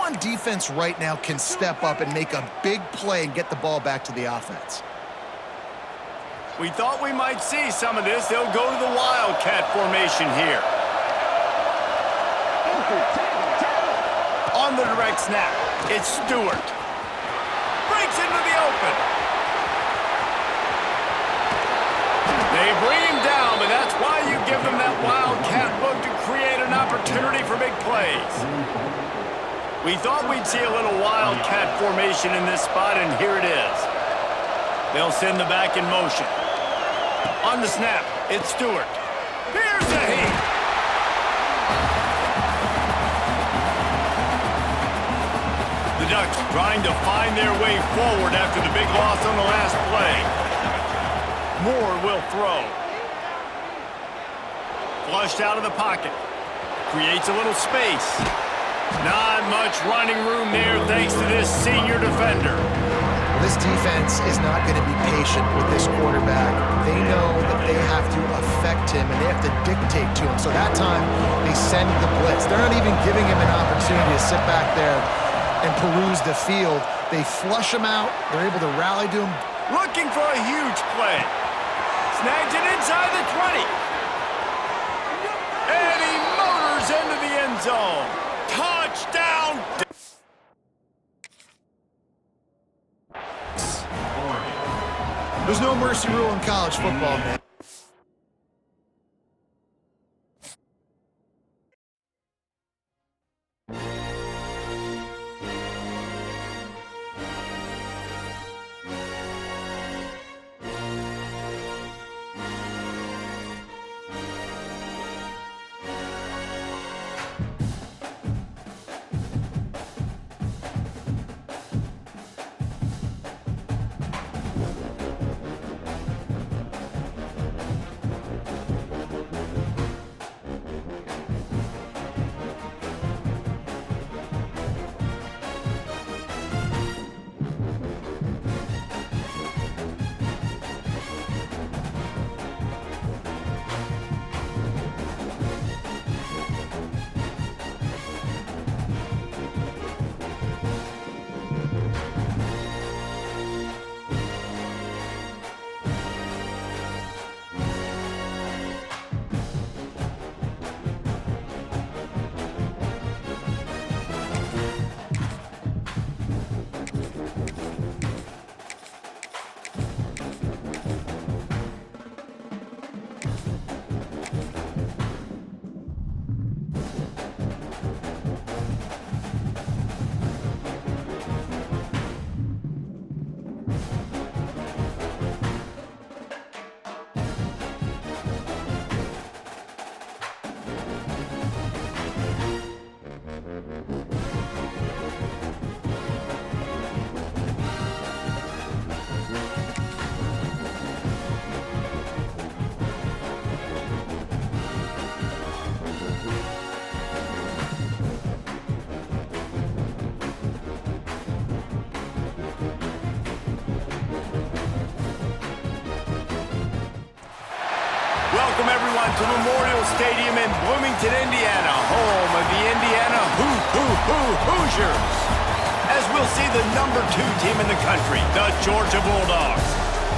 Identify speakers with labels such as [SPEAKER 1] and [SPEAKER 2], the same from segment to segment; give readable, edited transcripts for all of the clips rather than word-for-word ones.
[SPEAKER 1] on defense right now can step up and make a big play and get the ball back to the offense?
[SPEAKER 2] We thought we might see some of this. They'll go to the Wildcat formation here. On the direct snap, it's Stewart. Breaks into the open. They bring him down, but that's why you give them that Wildcat look to create an opportunity for big plays. We thought we'd see a little Wildcat formation in this spot, and here it is. They'll send the back in motion. On the snap, it's Stewart. Here's a heat. The Ducks trying to find their way forward after the big loss on the last play. Moore will throw. Flushed out of the pocket. Creates a little space. Not much running room there thanks to this senior defender.
[SPEAKER 1] This defense is not going to be patient with this quarterback. They know that they have to affect him and they have to dictate to him. So that time, they send the blitz. They're not even giving him an opportunity to sit back there and peruse the field. They flush him out. They're able to rally to him.
[SPEAKER 2] Looking for a huge play. Snags it inside the 20. And he motors into the end zone. Touchdown!
[SPEAKER 1] There's no mercy rule in college football, man.
[SPEAKER 2] Welcome, everyone, to Memorial Stadium in Bloomington, Indiana, home of the Indiana Hoosiers. As we'll see the #2 team in the country, the Georgia Bulldogs,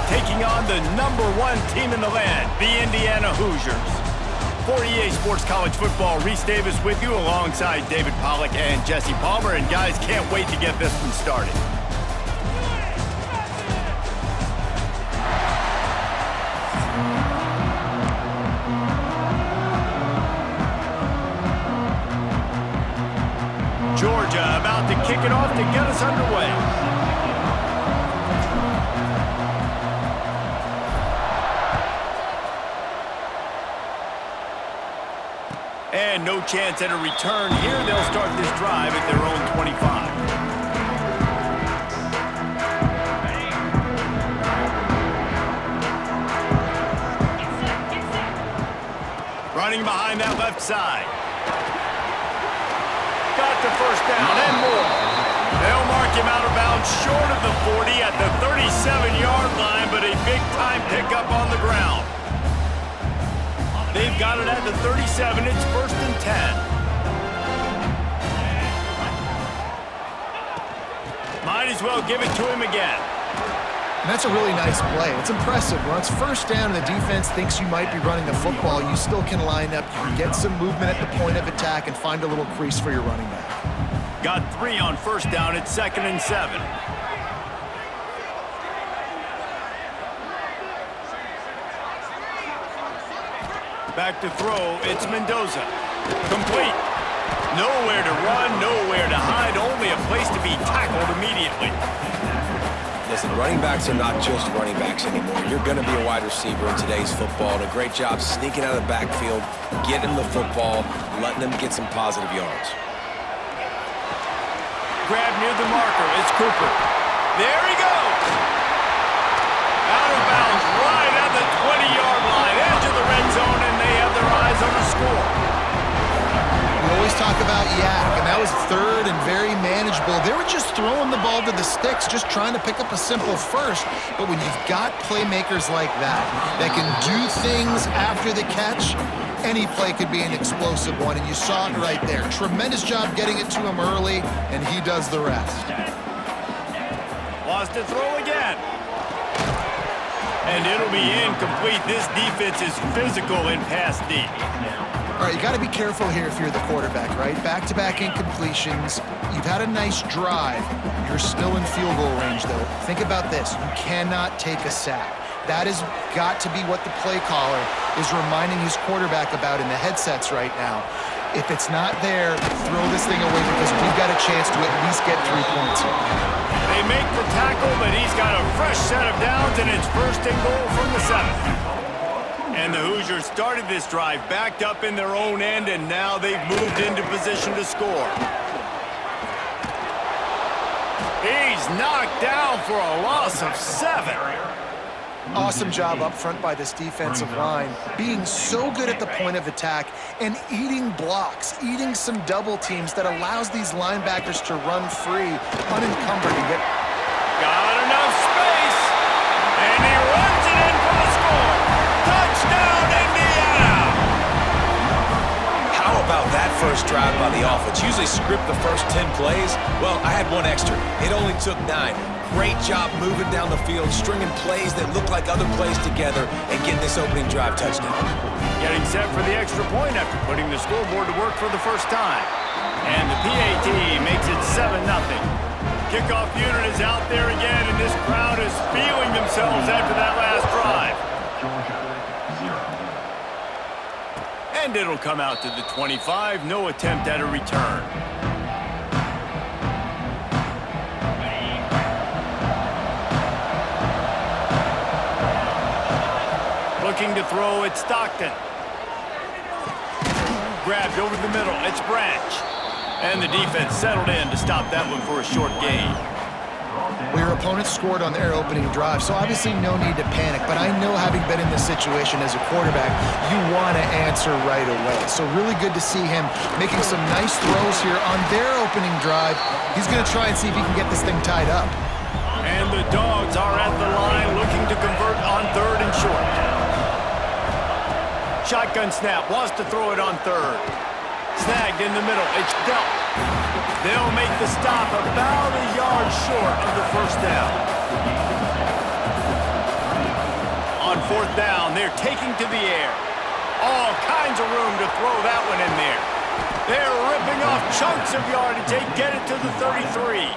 [SPEAKER 2] taking on the #1 team in the land, the Indiana Hoosiers. For EA Sports College Football, Reese Davis with you alongside David Pollack and Jesse Palmer. And guys, can't wait to get this one started. Georgia about to kick it off to get us underway. And no chance at a return here. They'll start this drive at their own 25. Running behind that left side. Got the first down and more. They'll mark him out of bounds short of the 40 at the 37-yard line, but a big-time pickup on the ground. They've got it at the 37. It's 1st and 10. Might as well give it to him again.
[SPEAKER 1] And that's a really nice play. It's impressive. When it's first down and the defense thinks you might be running the football, you still can line up. You can get some movement at the point of attack and find a little crease for your running back.
[SPEAKER 2] Got 3 on first down at 2nd and 7. Back to throw, it's Mendoza. Complete. Nowhere to run, nowhere to hide, only a place to be tackled immediately.
[SPEAKER 3] Listen, running backs are not just running backs anymore. You're going to be a wide receiver in today's football. And a great job sneaking out of the backfield, getting the football, letting them get some positive yards.
[SPEAKER 2] Grab near the marker, it's Cooper. There he goes! Out of bounds, right at the 20-yard line, edge of the red zone, and they have their eyes on the score.
[SPEAKER 1] We always talk about Yak, and that was third and very manageable. They were just throwing the ball to the sticks, just trying to pick up a simple first. But when you've got playmakers like that can do things after the catch, any play could be an explosive one, and you saw it right there. Tremendous job getting it to him early, and he does the rest.
[SPEAKER 2] Lost to throw again. And it'll be incomplete. This defense is physical in pass deep.
[SPEAKER 1] All right, you got to be careful here if you're the quarterback, right? Back-to-back incompletions. You've had a nice drive. You're still in field goal range, though. Think about this. You cannot take a sack. That has got to be what the play caller is reminding his quarterback about in the headsets right now. If it's not there, throw this thing away because we've got a chance to at least get 3 points here.
[SPEAKER 2] They make the tackle, but he's got a fresh set of downs, and it's 1st and goal from the 7. And the Hoosiers started this drive backed up in their own end, and now they've moved into position to score. He's knocked down for a loss of 7.
[SPEAKER 1] Awesome job up front by this defensive line, being so good at the point of attack and eating blocks, eating some double teams that allows these linebackers to run free, unencumbered, and get...
[SPEAKER 2] Got enough space, and he runs it in for the score. Touchdown, Indiana!
[SPEAKER 3] How about that first drive by the offense? Usually script the first 10 plays. Well, I had one extra. It only took 9. Great job moving down the field, stringing plays that look like other plays together, and getting this opening drive touchdown.
[SPEAKER 2] Getting set for the extra point after putting the scoreboard to work for the first time. And the PAT makes it 7-0. Kickoff unit is out there again, and this crowd is feeling themselves after that last drive. And it'll come out to the 25. No attempt at a return. Looking to throw, it's Stockton. Grabbed over the middle, it's Branch. And the defense settled in to stop that one for a short gain.
[SPEAKER 1] Well, your opponent scored on their opening drive, so obviously no need to panic. But I know, having been in this situation as a quarterback, you want to answer right away. So really good to see him making some nice throws here on their opening drive. He's going to try and see if he can get this thing tied up.
[SPEAKER 2] And the Dogs are at the line looking to convert on 3rd and short. Shotgun snap, wants to throw it on 3rd. Snagged in the middle, it's dealt. They'll make the stop about a yard short of the first down. On 4th down, they're taking to the air. All kinds of room to throw that one in there. They're ripping off chunks of yardage. They get it to the 33.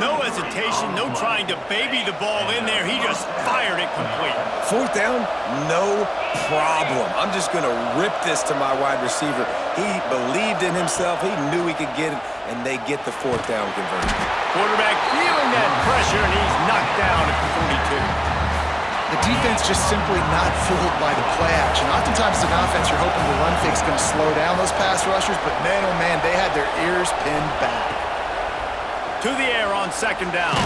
[SPEAKER 2] No hesitation, no trying to baby the ball in there. He just fired it complete.
[SPEAKER 3] 4th down, no problem. I'm just going to rip this to my wide receiver. He believed in himself. He knew he could get it, and they get the 4th down conversion.
[SPEAKER 2] Quarterback feeling that pressure, and he's knocked down at the 42.
[SPEAKER 1] The defense just simply not fooled by the play action. Oftentimes in offense, you're hoping the run fake's going to slow down those pass rushers, but man, oh man, they had their ears pinned back.
[SPEAKER 2] To the air on 2nd down.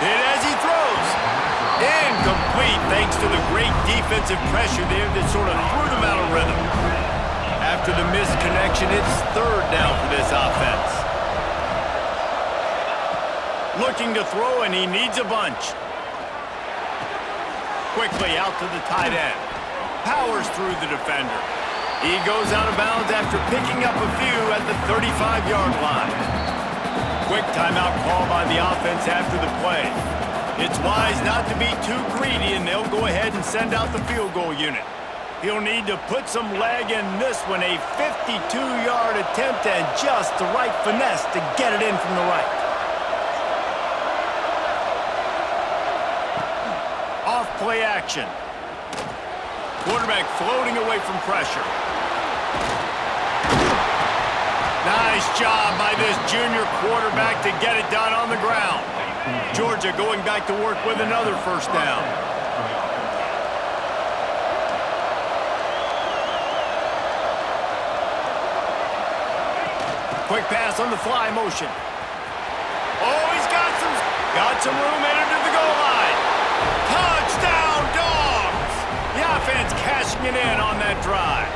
[SPEAKER 2] Hit as he throws. Incomplete thanks to the great defensive pressure there that sort of threw them out of rhythm. After the missed connection, it's 3rd down for this offense. Looking to throw, and he needs a bunch. Quickly out to the tight end. Powers through the defender. He goes out of bounds after picking up a few at the 35-yard line. quick timeout call by the offense after the play. It's wise not to be too greedy, and they'll go ahead and send out the field goal unit. He'll need to put some leg in this one, a 52-yard attempt and just the right finesse to get it in from the right. Off play action. Quarterback floating away from pressure. Nice job by this junior quarterback to get it done on the ground. Georgia going back to work with another first down. Quick pass on the fly motion. Oh, he's got some room headed to the goal line. Touchdown, Dogs! The offense cashing it in on that drive.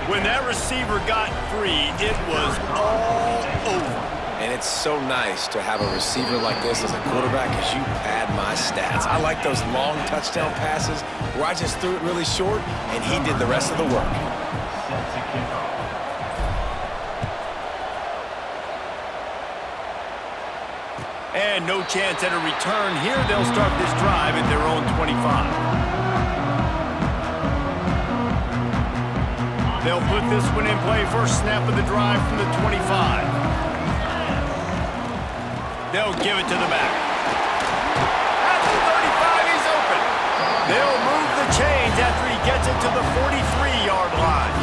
[SPEAKER 2] When that receiver got free, it was all over.
[SPEAKER 3] And it's so nice to have a receiver like this as a quarterback as you pad my stats. I like those long touchdown passes where I just threw it really short and he did the rest of the work.
[SPEAKER 2] And no chance at a return here. They'll start this drive at their own 25. They'll put this one in play. First snap of the drive from the 25. They'll give it to the back. At the 35, he's open. They'll move the chains after he gets it to the 43-yard line.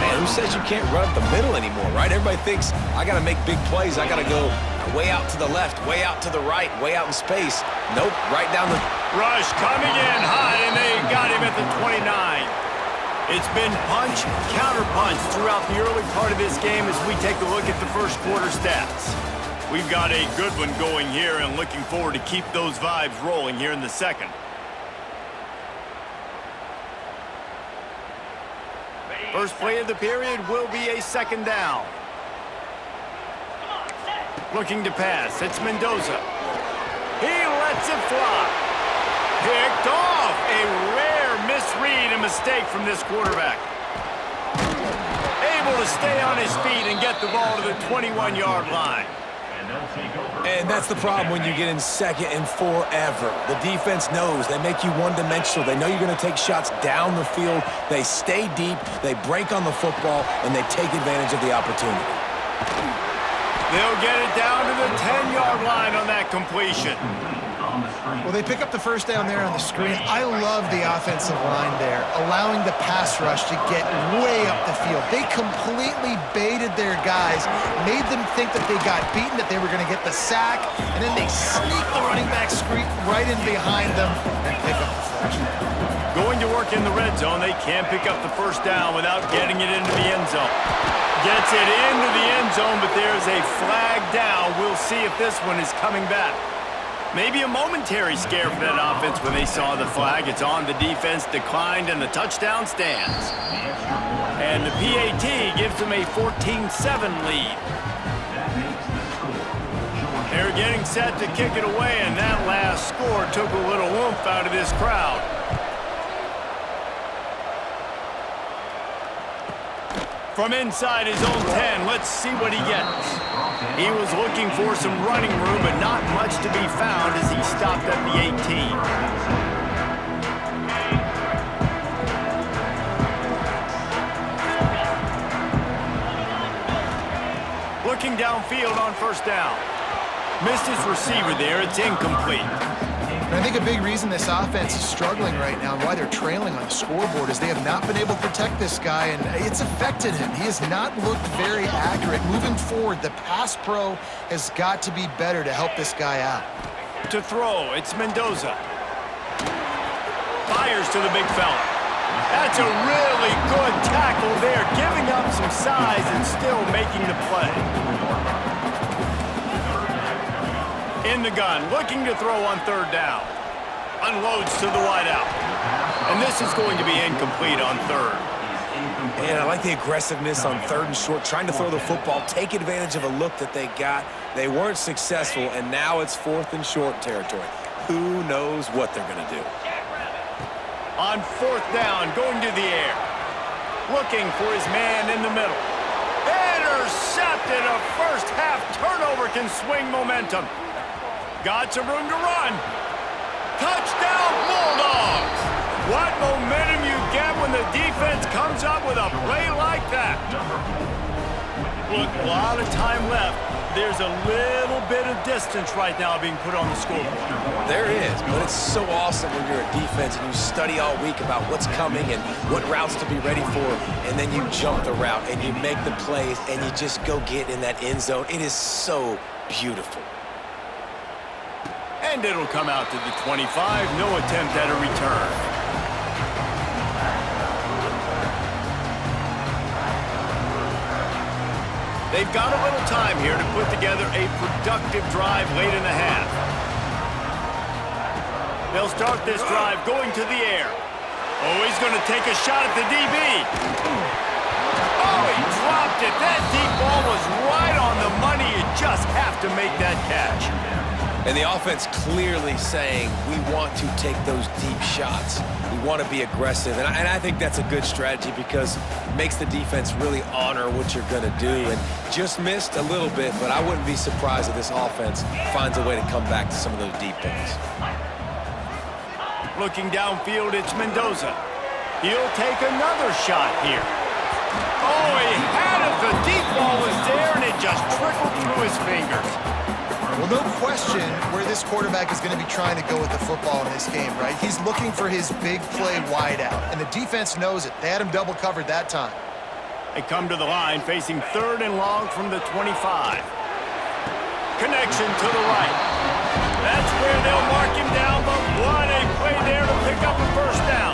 [SPEAKER 3] Man, who says you can't run up the middle anymore, right? Everybody thinks, I got to make big plays. I got to go way out to the left, way out to the right, way out in space. Nope, right down the...
[SPEAKER 2] Rush coming in high, and they got him at the 29. It's been punch, counter-punch throughout the early part of this game as we take a look at the first quarter stats. We've got a good one going here and looking forward to keep those vibes rolling here in the second. First play of the period will be a second down. Looking to pass, it's Mendoza. He lets it fly. Picked off. A rare misread and mistake from this quarterback. Able to stay on his feet and get the ball to the 21-yard line.
[SPEAKER 3] And that's the problem when you get in second and forever. The defense knows. They make you one-dimensional. They know you're going to take shots down the field. They stay deep, they break on the football, and they take advantage of the opportunity.
[SPEAKER 2] They'll get it down to the 10-yard line on that completion.
[SPEAKER 1] Well, they pick up the first down there on the screen. I love the offensive line there, allowing the pass rush to get way up the field. They completely baited their guys, made them think that they got beaten, that they were going to get the sack, and then they sneak the running back screen right in behind them and pick up the first.
[SPEAKER 2] Going to work in the red zone, they can't pick up the first down without getting it into the end zone. Gets it into the end zone, but there's a flag down. We'll see if this one is coming back. Maybe a momentary scare for that offense when they saw the flag. It's on, the defense declined, and the touchdown stands. And the PAT gives them a 14-7 lead. They're getting set to kick it away, and that last score took a little oomph out of this crowd. From inside his own 10, let's see what he gets. He was looking for some running room, but not much to be found as he stopped at the 18. Looking downfield on first down. Missed his receiver there. It's incomplete.
[SPEAKER 1] And I think a big reason this offense is struggling right now and why they're trailing on the scoreboard is they have not been able to protect this guy, and it's affected him. He has not looked very accurate. Moving forward, the pass pro has got to be better to help this guy out.
[SPEAKER 2] To throw, it's Mendoza. Fires to the big fella. That's a really good tackle there, giving up some size and still making the play. In the gun, looking to throw on third down. Unloads to the wideout. And this is going to be incomplete on third.
[SPEAKER 3] And I like the aggressiveness on third and short, trying to throw the football, take advantage of a look that they got. They weren't successful, and now it's fourth and short territory. Who knows what they're going to do?
[SPEAKER 2] On fourth down, going to the air. Looking for his man in the middle. Intercepted can swing momentum. Got some room to run. Touchdown, Bulldogs! What momentum you get when the defense comes up with a play like that. Look, a lot of time left. There's a little bit of distance right now being put on the scoreboard.
[SPEAKER 3] There is, but it's so awesome when you're a defense and you study all week about what's coming and what routes to be ready for, and then you jump the route and you make the plays and you just go get in that end zone. It is so beautiful.
[SPEAKER 2] And it'll come out to the 25. No attempt at a return. They've got a little time here to put together a productive drive late in the half. They'll start this drive going to the air. Oh, he's going to take a shot at the DB. Oh, he dropped it. That deep ball was right on the money. You just have to make that catch.
[SPEAKER 3] And the offense clearly saying, we want to take those deep shots. We want to be aggressive. And I think that's a good strategy because it makes the defense really honor what you're going to do. And just missed a little bit, but I wouldn't be surprised if this offense finds a way to come back to some of those deep balls.
[SPEAKER 2] Looking downfield, it's Mendoza. He'll take another shot here. Oh, he had it. The deep ball was there, and it just trickled through his fingers.
[SPEAKER 1] Well, no question where this quarterback is going to be trying to go with the football in this game, right? He's looking for his big play wide out, and the defense knows it. They had him double covered that time.
[SPEAKER 2] They come to the line facing 3rd and long from the 25. Connection to the right. That's where they'll mark him down, but what a play there to pick up a first down.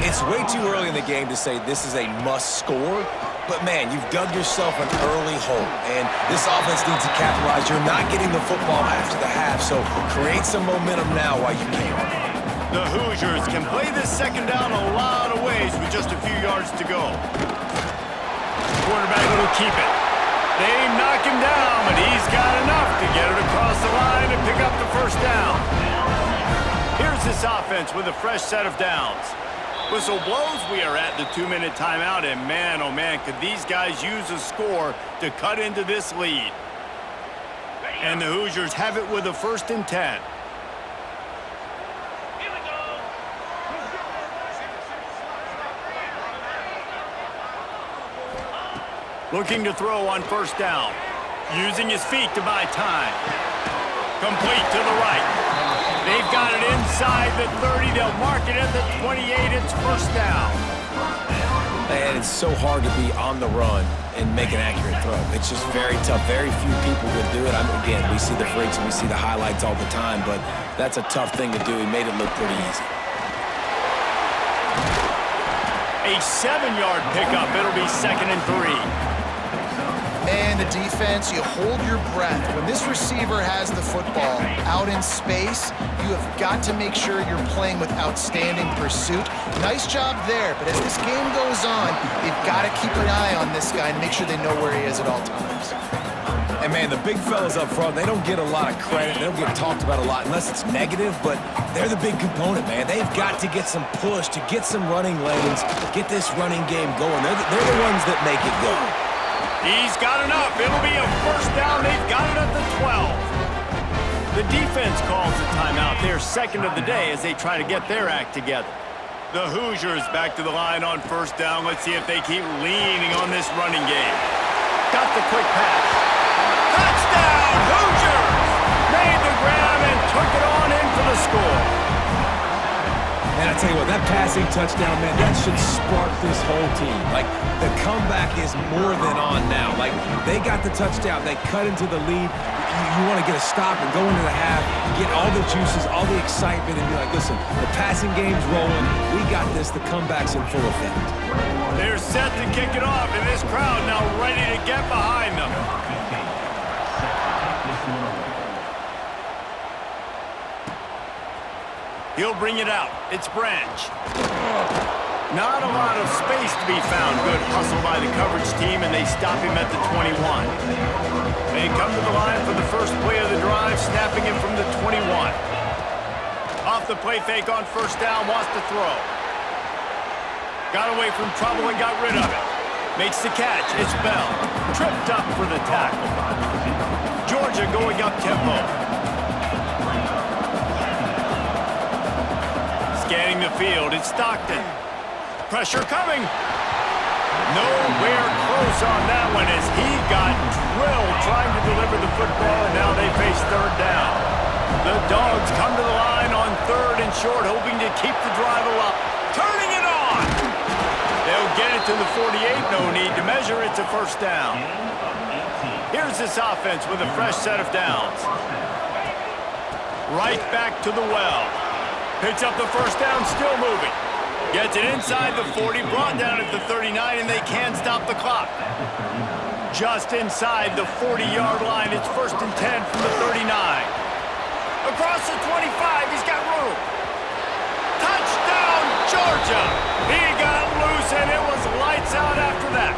[SPEAKER 3] It's way too early in the game to say this is a must score, but man, you've dug yourself an early hole, and this offense needs to capitalize. You're not getting the football after the half, so create some momentum now while you can.
[SPEAKER 2] The Hoosiers can play this second down a lot of ways with just a few yards to go. Quarterback will keep it. They knock him down, but he's got enough to get it across the line and pick up the first down. Here's this offense with a fresh set of downs. Whistle blows, we are at the 2-minute timeout, and man, oh man, could these guys use a score to cut into this lead. And the Hoosiers have it with a 1st and 10. Looking to throw on first down. Using his feet to buy time. Complete to the right. They've got it inside the 30. They'll mark it at the 28. It's first down.
[SPEAKER 3] And it's so hard to be on the run and make an accurate throw. It's just very tough. Very few people can do it. Again, we see the freaks and we see the highlights all the time, but that's a tough thing to do. He made it look pretty easy.
[SPEAKER 2] A 7-yard pickup. It'll be 2nd and 3.
[SPEAKER 1] And the defense, you hold your breath. When this receiver has the football out in space, you have got to make sure you're playing with outstanding pursuit. Nice job there, but as this game goes on, you've got to keep an eye on this guy and make sure they know where he is at all times.
[SPEAKER 3] And man, the big fellas up front, they don't get a lot of credit. They don't get talked about a lot unless it's negative, but they're the big component, man. They've got to get some push, to get some running lanes, get this running game going. They're the ones that make it go.
[SPEAKER 2] He's got enough. It'll be a first down. They've got it at the 12. The defense calls the timeout. They're 2nd of the day as they try to get their act together. The Hoosiers back to the line on first down. Let's see if they keep leaning on this running game. Got the quick pass. Touchdown, Hoosiers! Made the grab and took it on in for the score.
[SPEAKER 3] And I tell you what, that passing touchdown, man, that should spark this whole team. Like, the comeback is more than on now. Like, they got the touchdown. They cut into the lead. You want to get a stop and go into the half, get all the juices, all the excitement, and be like, listen, the passing game's rolling. We got this. The comeback's in full effect.
[SPEAKER 2] They're set to kick it off, and this crowd now ready to get behind them. He'll bring it out. It's Branch. Not a lot of space to be found. Good hustle by the coverage team, and they stop him at the 21. They come to the line for the first play of the drive, snapping him from the 21. Off the play fake on first down, wants to throw. Got away from trouble and got rid of it. Makes the catch. It's Bell. Tripped up for the tackle. George Georgia going up-tempo. Scanning the field, it's Stockton. Pressure coming. Nowhere close on that one as he got drilled trying to deliver the football, and now they face third down. The Dogs come to the line on third and short, hoping to keep the drive alive. Turning it on! They'll get it to the 48, no need to measure, it's a first down. Here's this offense with a fresh set of downs. Right back to the well. Picks up the first down, still moving. Gets it inside the 40, brought down at the 39, and they can't stop the clock. Just inside the 40-yard line, it's 1st and 10 from the 39. Across the 25, he's got room. Touchdown, Georgia! He got loose, and it was lights out after that.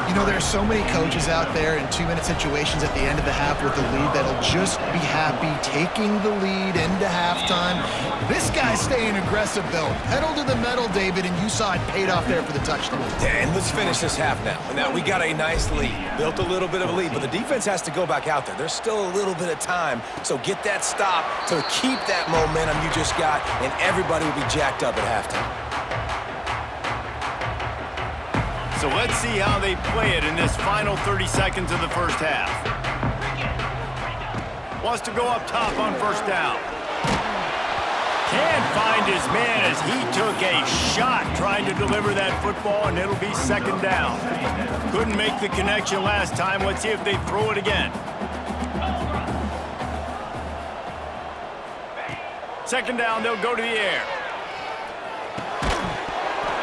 [SPEAKER 1] You know, there's so many coaches out there in 2-minute situations at the end of the half with the lead that'll just be happy taking the lead into halftime. This guy's staying aggressive, though. Pedal to the metal, David, and you saw it paid off there for the touchdown.
[SPEAKER 3] And let's finish this half now. And now we got a nice lead. Built a little bit of a lead, but the defense has to go back out there. There's still a little bit of time, so get that stop to keep that momentum you just got, and everybody will be jacked up at halftime.
[SPEAKER 2] So let's see how they play it in this final 30 seconds of the first half. Wants to go up top on first down. Can't find his man as he took a shot trying to deliver that football, and it'll be second down. Couldn't make the connection last time. Let's see if they throw it again. Second down, they'll go to the air.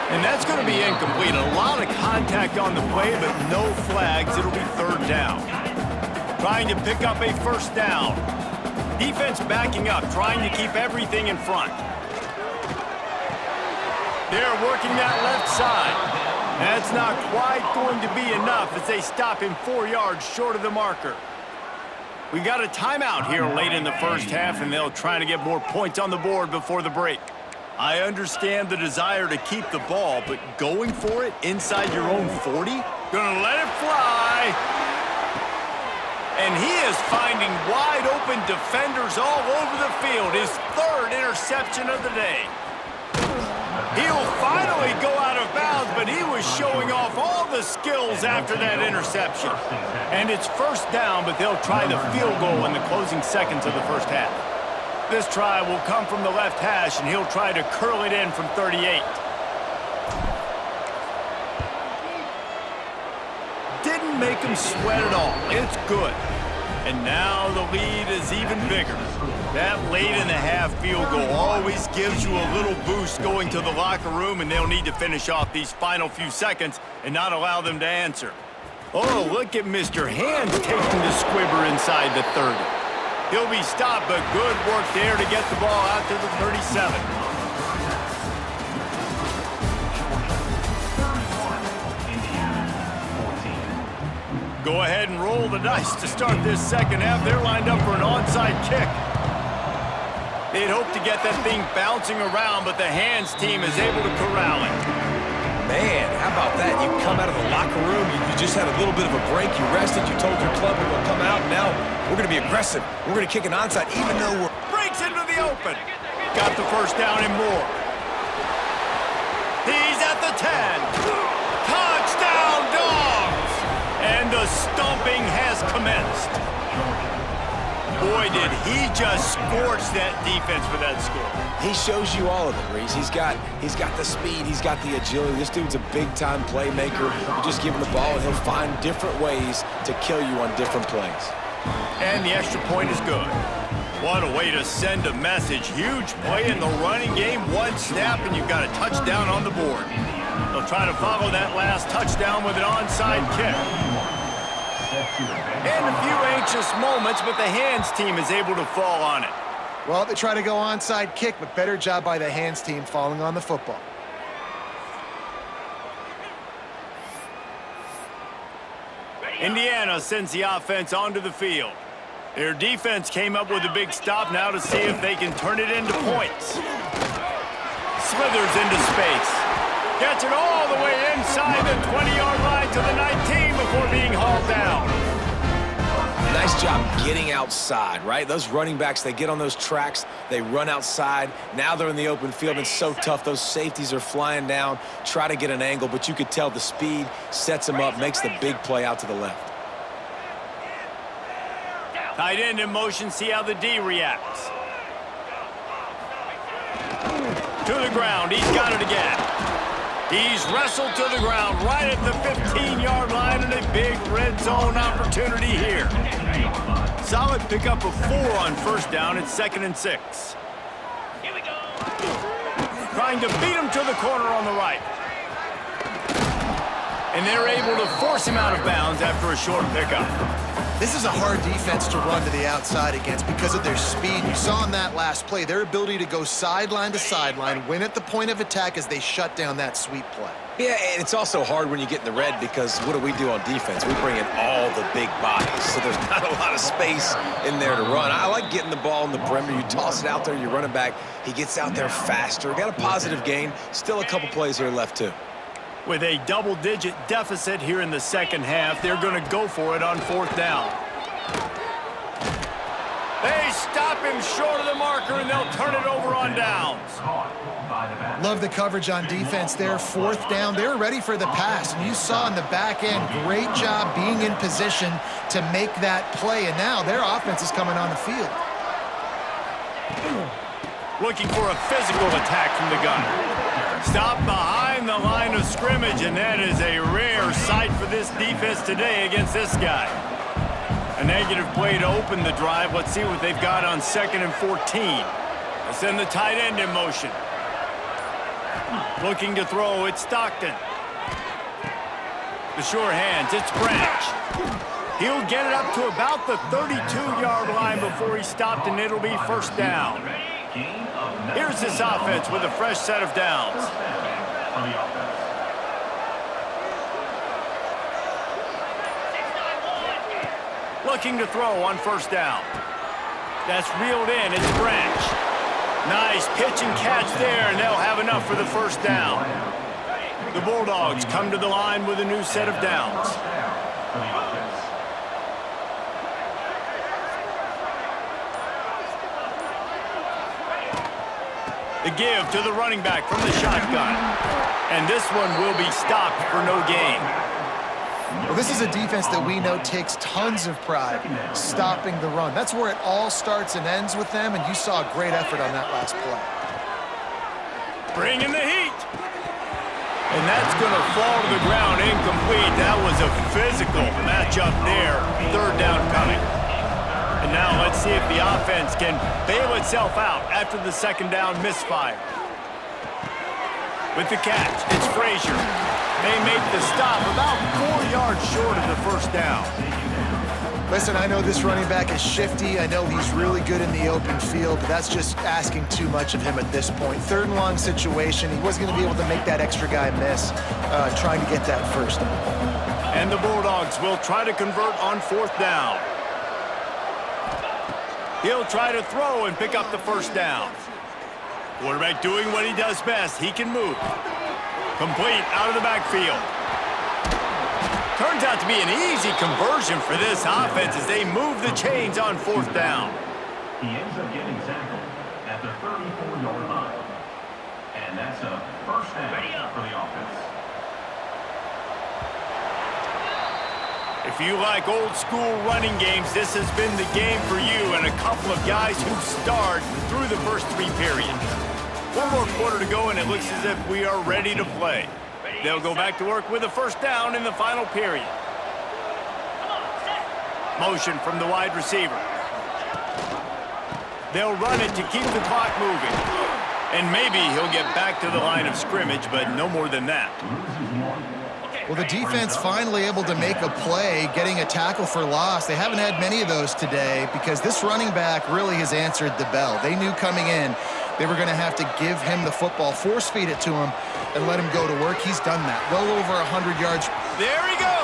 [SPEAKER 2] And that's going to be incomplete. A lot of contact on the play, but no flags. It'll be third down. Trying to pick up a first down. Defense backing up, trying to keep everything in front. They're working that left side. That's not quite going to be enough as they stop him 4 yards short of the marker. We got a timeout here late in the first half, and they'll try to get more points on the board before the break. I understand the desire to keep the ball, but going for it inside your own 40? Gonna let it fly. And he is finding wide open defenders all over the field. His third interception of the day. He'll finally go out of bounds, but he was showing off all the skills after that interception. And it's first down, but they'll try the field goal in the closing seconds of the first half. This try will come from the left hash, and he'll try to curl it in from 38. Didn't make him sweat at all. It's good. And now the lead is even bigger. That late in the half field goal always gives you a little boost going to the locker room, and they'll need to finish off these final few seconds and not allow them to answer. Oh, look at Mr. Hands taking the squibber inside the 30. He'll be stopped, but good work there to get the ball out to the 37. Go ahead and roll the dice to start this second half. They're lined up for an onside kick. They'd hope to get that thing bouncing around, but the Hands team is able to corral it.
[SPEAKER 3] Man, how about that? You come out of the locker room, you just had a little bit of a break, you rested, you told your club we're going to come out, and now we're going to be aggressive. We're going to kick an onside, even though we're...
[SPEAKER 2] Breaks into the open. Got the first down and more. He's at the 10. Touchdown, Dogs! And the stomping has commenced. Boy, did he just scorch that defense for that score.
[SPEAKER 3] He shows you all of it, Reese. He's got the speed, he's got the agility. This dude's a big-time playmaker. You just give him the ball, and he'll find different ways to kill you on different plays.
[SPEAKER 2] And the extra point is good. What a way to send a message. Huge play in the running game. One snap, and you've got a touchdown on the board. They'll try to follow that last touchdown with an onside kick. And a few anxious moments, but the Hands team is able to fall on it.
[SPEAKER 1] Well, they try to go onside kick, but better job by the Hands team falling on the football.
[SPEAKER 2] Indiana sends the offense onto the field. Their defense came up with a big stop now to see if they can turn it into points. Slithers into space. Gets it all the way inside the 20-yard line to the 19 before being hauled down.
[SPEAKER 3] job getting outside, right? Those running backs, they get on those tracks, they run outside. Now they're in the open field. It's so tough. Those safeties are flying down, try to get an angle, but you could tell the speed sets them up, makes the big play out to the left.
[SPEAKER 2] Tight end in motion, see how the D reacts. To the ground, he's got it again. He's wrestled to the ground right at the 15-yard line, and a big red zone opportunity here. Solid pickup of 4 on first down. It's 2nd and 6. Here we go. Trying to beat him to the corner on the right. And they're able to force him out of bounds after a short pickup.
[SPEAKER 1] This is a hard defense to run to the outside against because of their speed. You saw in that last play their ability to go sideline to sideline, win at the point of attack as they shut down that sweep play.
[SPEAKER 3] Yeah, and it's also hard when you get in the red because what do we do on defense? We bring in all the big bodies, so there's not a lot of space in there to run. I like getting the ball in the perimeter. You toss it out there, you run it back. He gets out there faster. Got a positive gain. Still a couple plays here left, too.
[SPEAKER 2] With a double-digit deficit here in the second half, they're going to go for it on 4th down. They stop him short of the marker, and they'll turn it over on downs.
[SPEAKER 1] Love the coverage on defense there. 4th down. They were ready for the pass, and you saw in the back end, great job being in position to make that play, and now their offense is coming on the field.
[SPEAKER 2] Looking for a physical attack from the gun. Stop behind the line of scrimmage, and that is a rare sight for this defense today against this guy. A negative play to open the drive. Let's see what they've got on 2nd and 14. They send the tight end in motion. Looking to throw, it's Stockton. The sure hands, it's Branch. He'll get it up to about the 32-yard line before he stopped, and it'll be 1st down. Here's this offense with a fresh set of downs. Looking to throw on 1st down. That's reeled in. It's Branch. Nice pitch and catch there, and they'll have enough for the 1st down. The Bulldogs come to the line with a new set of downs. The give to the running back from the shotgun. And this one will be stopped for no gain.
[SPEAKER 1] Well, this is a defense that we know takes tons of pride stopping the run. That's where it all starts and ends with them, and you saw a great effort on that last play.
[SPEAKER 2] Bringing the heat. And that's going to fall to the ground incomplete. That was a physical matchup there. 3rd down coming. And now let's see if the offense can bail itself out after the 2nd down misfire. With the catch, it's Frazier. They make the stop about 4 yards short of the 1st down.
[SPEAKER 1] Listen, I know this running back is shifty. I know he's really good in the open field, but that's just asking too much of him at this point. 3rd and long situation. He wasn't going to be able to make that extra guy miss trying to get that 1st down.
[SPEAKER 2] And the Bulldogs will try to convert on 4th down. He'll try to throw and pick up the 1st down. Quarterback doing what he does best. He can move. Complete out of the backfield. Turns out to be an easy conversion for this offense as they move the chains on 4th down.
[SPEAKER 4] He ends up getting tackled at the 34-yard line. And that's a 1st down for the offense.
[SPEAKER 2] If you like old school running games, this has been the game for you and a couple of guys who've starred through the first 3 periods. 1 more quarter to go, and it looks as if we are ready to play. They'll go back to work with a 1st down in the final period. Motion from the wide receiver. They'll run it to keep the clock moving. And maybe he'll get back to the line of scrimmage, but no more than that.
[SPEAKER 1] Well, the defense finally able to make a play, getting a tackle for loss. They haven't had many of those today because this running back really has answered the bell. They knew coming in they were going to have to give him the football, force feed it to him, and let him go to work. He's done that. Well over 100 yards.
[SPEAKER 2] There he goes.